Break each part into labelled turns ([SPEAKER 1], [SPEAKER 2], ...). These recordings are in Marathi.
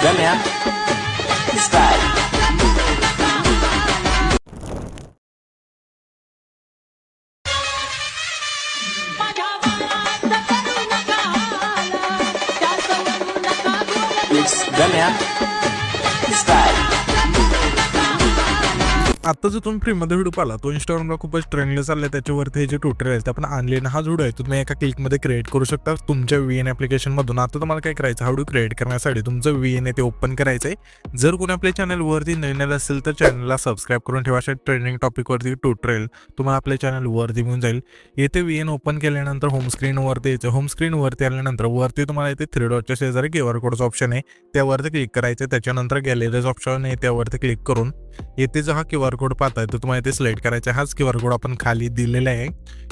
[SPEAKER 1] Ganya style. It's Ganya style.
[SPEAKER 2] आता जो तुम्ही फ्रीमध्ये व्हिडिओ पाहिला तो इंस्टाग्रामला खूपच ट्रेंडला चाललाय. त्याच्यावरती हे जे ट्युटोरियल आहे ते आपण आणलेला हा व्हिडिओ आहे तो तुम्ही एका क्लिकमध्ये क्रिएट करू शकता तुमच्या VN ॲप्लिकेशनमधून. आता तुम्हाला काय करायचं, हा व्हिडिओ क्रिएट करण्यासाठी तुमचं VN आहे ते ओपन करायचं आहे. जर कोणी आपल्या चॅनलवरती नवीन असेल तर चॅनलला सबस्क्राईब करून ठेवा. अशा ट्रेंडिंग टॉपिकवरती ट्युटोरियल तुम्हाला आपल्या चॅनलवरती मिळून जाईल. येथे VN ओपन केल्यानंतर होम स्क्रीनवरती यायचं. होम स्क्रीनवरती आल्यानंतर वरती तुम्हाला इथे 3 डॉटच्या शेजारी QR कोडचं ऑप्शन आहे त्यावरती क्लिक करायचं. त्याच्यानंतर गॅलरीज ऑप्शन आहे त्यावरती क्लिक करून येथे जो हा QR कोड पाहताय तो तुम्हाला इथे सिलेक्ट करायचा. हाच QR कोड आपण खाली दिलेला आहे.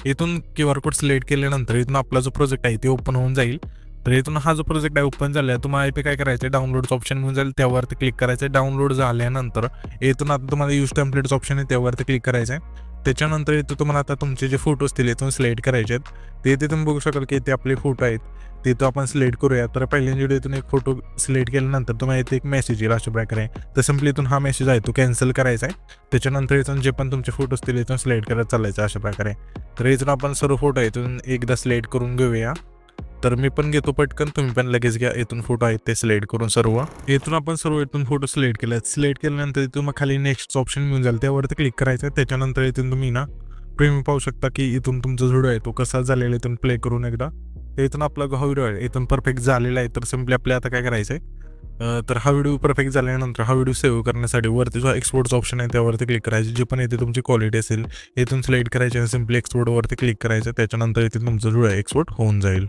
[SPEAKER 2] इथून QR कोड सिलेक्ट केल्यानंतर इथून आपला जो प्रोजेक्ट आहे ते ओपन होऊन जाईल. तर इथून हा जो प्रोजेक्ट आहे ओपन झाला आहे तुम्हाला इथे काय करायचं, डाउनलोडचं ऑप्शन मिळून जाईल त्यावरती क्लिक करायचं. डाउनलोड झाल्यानंतर इथून आता तुम्हाला यूज टेम्पलेट्स ऑप्शन आहे त्यावरती क्लिक करायचं आहे. त्याच्यानंतर इथं तुम्हाला आता तुमचे जे फोटो असतील इथून सिलेक्ट करायचे आहेत. ते इथे तुम्ही बघू शकाल की इथे आपले फोटो आहेत ते तो आपण सिलेक्ट करूया. तर पहिल्यांदा इथून एक फोटो सिलेक्ट केल्यानंतर तुम्हाला इथे एक मेसेज येईल अशा प्रकारे. तर सिम्पली इथून हा मेसेज आहे तो कॅन्सल करायचा आहे. त्याच्यानंतर इथून जे पण तुमचे फोटो असतील इथून सिलेक्ट करत चालायचं अशा प्रकारे. तर इथून आपण सर्व फोटो इथून एकदा सिलेक्ट करून घेऊया. तर मी पण घेतो पटकन, तुम्ही पण लगेच घ्या. इथून फोटो आहेत ते सिलेक्ट करून सर्व. इथून आपण सर्व इथून फोटो सिलेक्ट केल्यानंतर इथून मग खाली नेक्स्ट ऑप्शन मिळून जाईल त्यावरती क्लिक करायचं आहे. त्याच्यानंतर इथून तुम्ही ना प्रीमियम पाहू शकता की इथून तुमचा व्हिडिओ आहे तो कसा झालेला इथून प्ले करून एकदा. इथून आपला हा व्हिडिओ आहे इथून परफेक्ट झालेला आहे. तर सिम्पली आपल्याला आता काय करायचं आहे, तर हा व्हिडिओ परफेक्ट झाल्यानंतर हा व्हिडिओ सेव्ह करण्यासाठी वरती जो एक्सपोर्टचा ऑप्शन आहे त्यावरती क्लिक करायचं. जे पण इथे तुमची क्वालिटी असेल इथून सिलेक्ट करायची आणि सिम्पली एक्सपोर्टवरती क्लिक करायचं. त्याच्यानंतर इथे तुमचा व्हिडिओ एक्सपोर्ट होऊन जाईल.